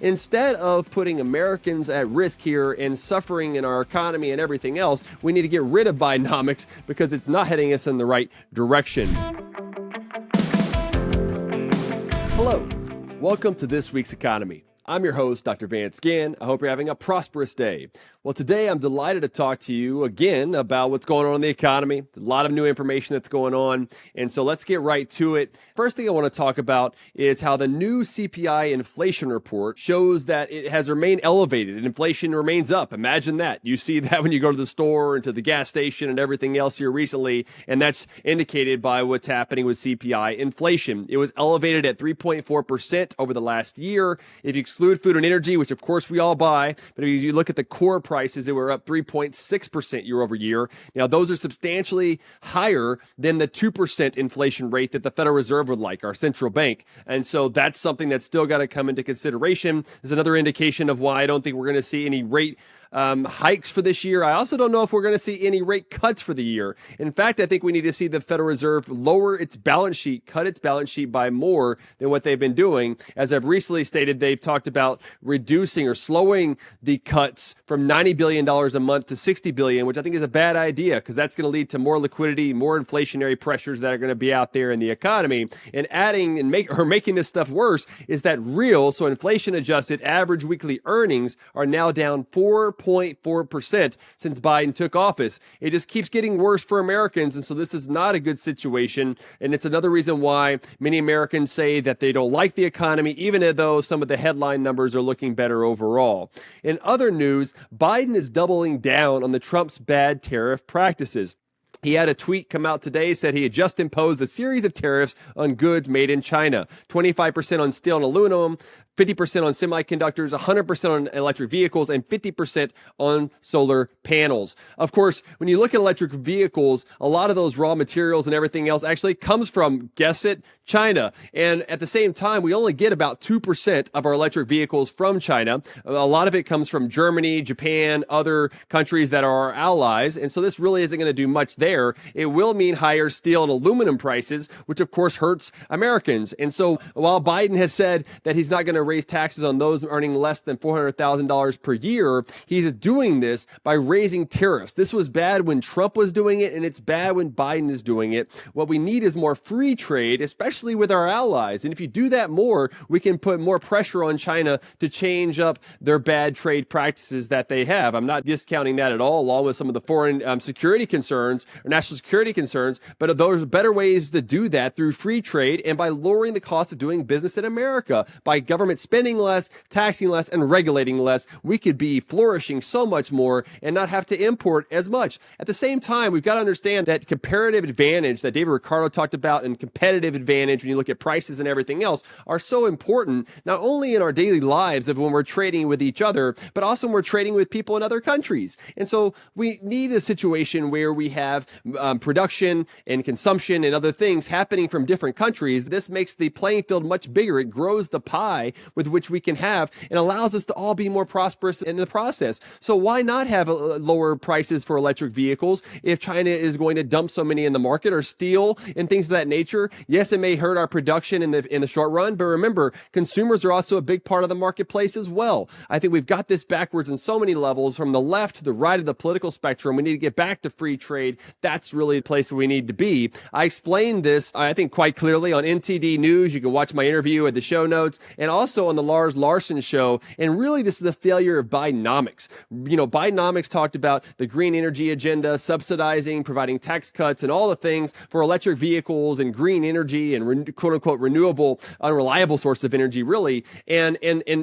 Instead of putting Americans at risk here and suffering in our economy and everything else, we need to get rid of Bidenomics because it's not heading us in the right direction. Hello, welcome to this week's economy. I'm your host, Dr. Vance Ginn. I hope you're having a prosperous day. Well, today I'm delighted to talk to you again about what's going on in the economy. A lot of new information that's going on. And so let's get right to it. First thing I want to talk about is how the new CPI inflation report shows that it has remained elevated and inflation remains up. Imagine that. You see that when you go to the store and to the gas station and everything else here recently. And that's indicated by what's happening with CPI inflation. It was elevated at 3.4% over the last year. If you exclude food and energy, which of course we all buy, but if you look at the core prices, they were up 3.6% year over year. Now, those are substantially higher than the 2% inflation rate that the Federal Reserve would like, our central bank. And so that's something that's still got to come into consideration. There's another indication of why I don't think we're going to see any rate hikes for this year. I also don't know if we're going to see any rate cuts for the year. In fact, I think we need to see the Federal Reserve lower its balance sheet, cut its balance sheet by more than what they've been doing. As I've recently stated, they've talked about reducing or slowing the cuts from $90 billion a month to $60 billion, which I think is a bad idea because that's going to lead to more liquidity, more inflationary pressures that are going to be out there in the economy. And adding and making this stuff worse is that real, so inflation adjusted average weekly earnings are now down 4.4% since Biden took office. It just keeps getting worse for Americans, and so this is not a good situation, and it's another reason why many Americans say that they don't like the economy, even though some of the headline numbers are looking better overall. In other news, Biden is doubling down on the Trump's bad tariff practices. He had a tweet come out today, said he had just imposed a series of tariffs on goods made in China, 25% on steel and aluminum, 50% on semiconductors, 100% on electric vehicles, and 50% on solar panels. Of course, when you look at electric vehicles, a lot of those raw materials and everything else actually comes from, guess it, China. And at the same time, we only get about 2% of our electric vehicles from China. A lot of it comes from Germany, Japan, other countries that are our allies. And so this really isn't going to do much there. It will mean higher steel and aluminum prices, which of course hurts Americans. And so while Biden has said that he's not going to raise taxes on those earning less than $400,000 per year, he's doing this by raising tariffs. This was bad when Trump was doing it, and it's bad when Biden is doing it. What we need is more free trade, especially with our allies. And if you do that more, we can put more pressure on China to change up their bad trade practices that they have. I'm not discounting that at all, along with some of the foreign security concerns or national security concerns, but there's better ways to do that through free trade and by lowering the cost of doing business in America, by government spending less, taxing less, and regulating less. We could be flourishing so much more and not have to import as much. At the same time, we've got to understand that comparative advantage that David Ricardo talked about and competitive advantage when you look at prices and everything else are so important, not only in our daily lives of when we're trading with each other, but also when we're trading with people in other countries. And so we need a situation where we have production and consumption and other things happening from different countries. This makes the playing field much bigger. It grows the pie with which we can have and allows us to all be more prosperous in the process. So why not have lower prices for electric vehicles if China is going to dump so many in the market, or steel and things of that nature? Yes, it may hurt our production in the short run, but remember, consumers are also a big part of the marketplace as well. I think we've got this backwards in so many levels, from the left to the right of the political spectrum. We need to get back to free trade. That's really the place where we need to be. I explained this, I think, quite clearly on NTD News. You can watch my interview at the show notes, and also on the Lars Larson Show. And really, this is a failure of Bidenomics. You know, Bidenomics talked about the green energy agenda, subsidizing, providing tax cuts, and all the things for electric vehicles and green energy and quote unquote renewable, unreliable source of energy, really. And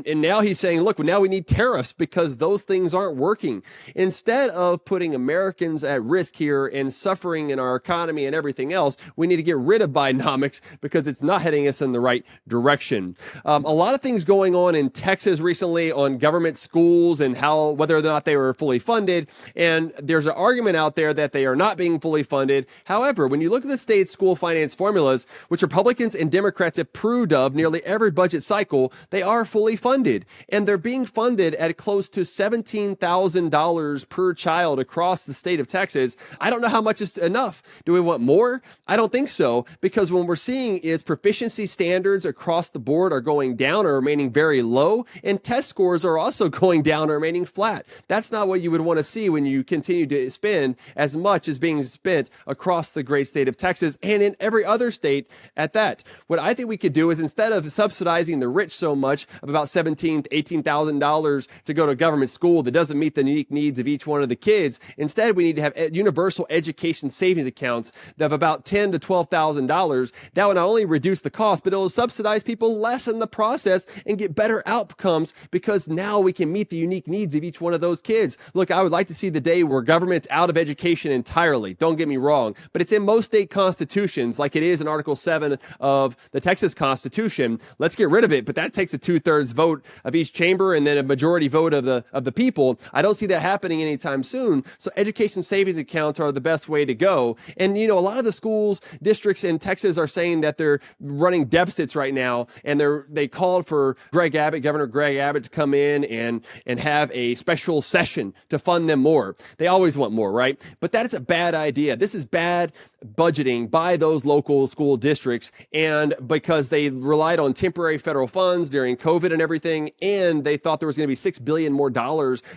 now he's saying, look, now we need tariffs because those things aren't working. Instead of putting Americans at risk here and suffering in our economy and everything else, we need to get rid of Bidenomics because it's not heading us in the right direction. A lot of things going on in Texas recently on government schools and how, whether or not they were fully funded. And there's an argument out there that they are not being fully funded. However, when you look at the state school finance formulas, which are Republicans and Democrats have proved of nearly every budget cycle, they are fully funded. And they're being funded at close to $17,000 per child across the state of Texas. I don't know how much is enough. Do we want more? I don't think so, because what we're seeing is proficiency standards across the board are going down or remaining very low, and test scores are also going down or remaining flat. That's not what you would want to see when you continue to spend as much as being spent across the great state of Texas and in every other state at that. What I think we could do is, instead of subsidizing the rich so much of about $17,000 to $18,000 to go to a government school that doesn't meet the unique needs of each one of the kids, instead we need to have universal education savings accounts of about $10,000 to $12,000. That would not only reduce the cost, but it will subsidize people less in the process and get better outcomes, because now we can meet the unique needs of each one of those kids. Look, I would like to see the day where government's out of education entirely. Don't get me wrong, but it's in most state constitutions, like it is in Article 7 of the Texas Constitution. Let's get rid of it, but that takes a 2/3 vote of each chamber and then a majority vote of the people. I don't see that happening anytime soon. So education savings accounts are the best way to go. And a lot of the schools districts in Texas are saying that they're running deficits right now, and they called for Governor Greg Abbott, to come in and have a special session to fund them more. They always want more, right? But that is a bad idea. This is bad budgeting by those local school districts, and because they relied on temporary federal funds during COVID and everything, and they thought there was going to be $6 billion more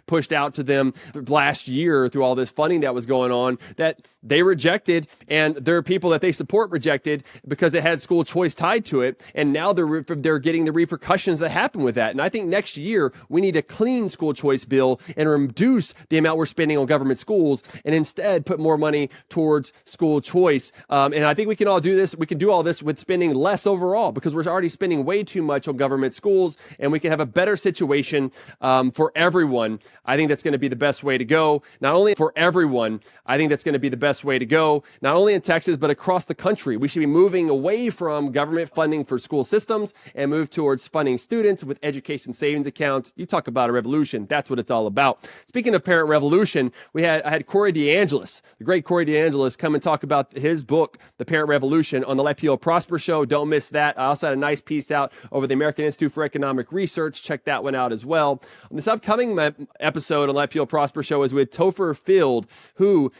pushed out to them last year through all this funding that was going on, that they rejected, and there are people that they support rejected because it had school choice tied to it, and now they're getting the repercussions that happen with that. And I think next year we need a clean school choice bill and reduce the amount we're spending on government schools, and instead put more money towards school choice. And I think we can all do this. We can do all this with spending less overall, because we're already spending way too much on government schools, and we can have a better situation for everyone. I think that's going to be the best way to go. Not only for everyone, I think that's going to be the best way to go, not only in Texas, but across the country. We should be moving away from government funding for school systems and move towards funding students with education savings accounts. You talk about a revolution. That's what it's all about. Speaking of parent revolution, I had Corey DeAngelis, the great Corey DeAngelis, come and talk about his book, The Parent Revolution, on the Let People Prosper Show. Don't miss that. I also had a nice piece out over the American Institute for Economic Research. Check that one out as well. On this upcoming episode on Let People Prosper Show is with Topher Field, who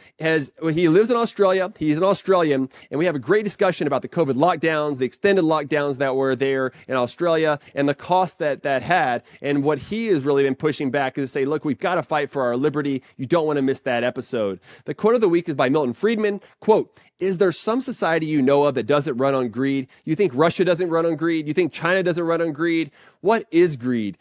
he lives in Australia. He's an Australian, and we have a great discussion about the COVID lockdowns, the extended lockdowns that were there in Australia, and the cost that had. And what he has really been pushing back is to say, look, we've got to fight for our liberty. You don't want to miss that episode. The quote of the week is by Milton Friedman. Quote, "Is there some society you know of that doesn't run on greed? You think Russia doesn't run on greed? You think China doesn't run on greed? What is greed?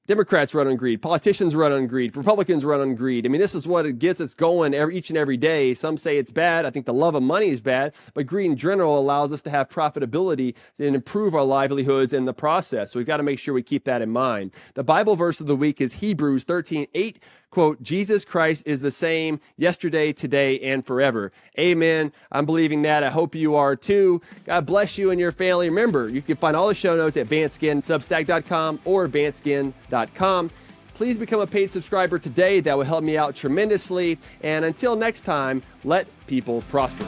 Democrats run on greed. Politicians run on greed. Republicans run on greed. I mean, this is what it gets us going each and every day. Some say it's bad. I think the love of money is bad, but greed in general allows us to have profitability and improve our livelihoods in the process. So we've got to make sure we keep that in mind. The Bible verse of the week is Hebrews 13:8. Quote, "Jesus Christ is the same yesterday, today, and forever." Amen. I'm believing that. I hope you are too. God bless you and your family. Remember, you can find all the show notes at VanceGinnSubstack.com or VanceGinn.com. Please become a paid subscriber today. That will help me out tremendously. And until next time, let people prosper.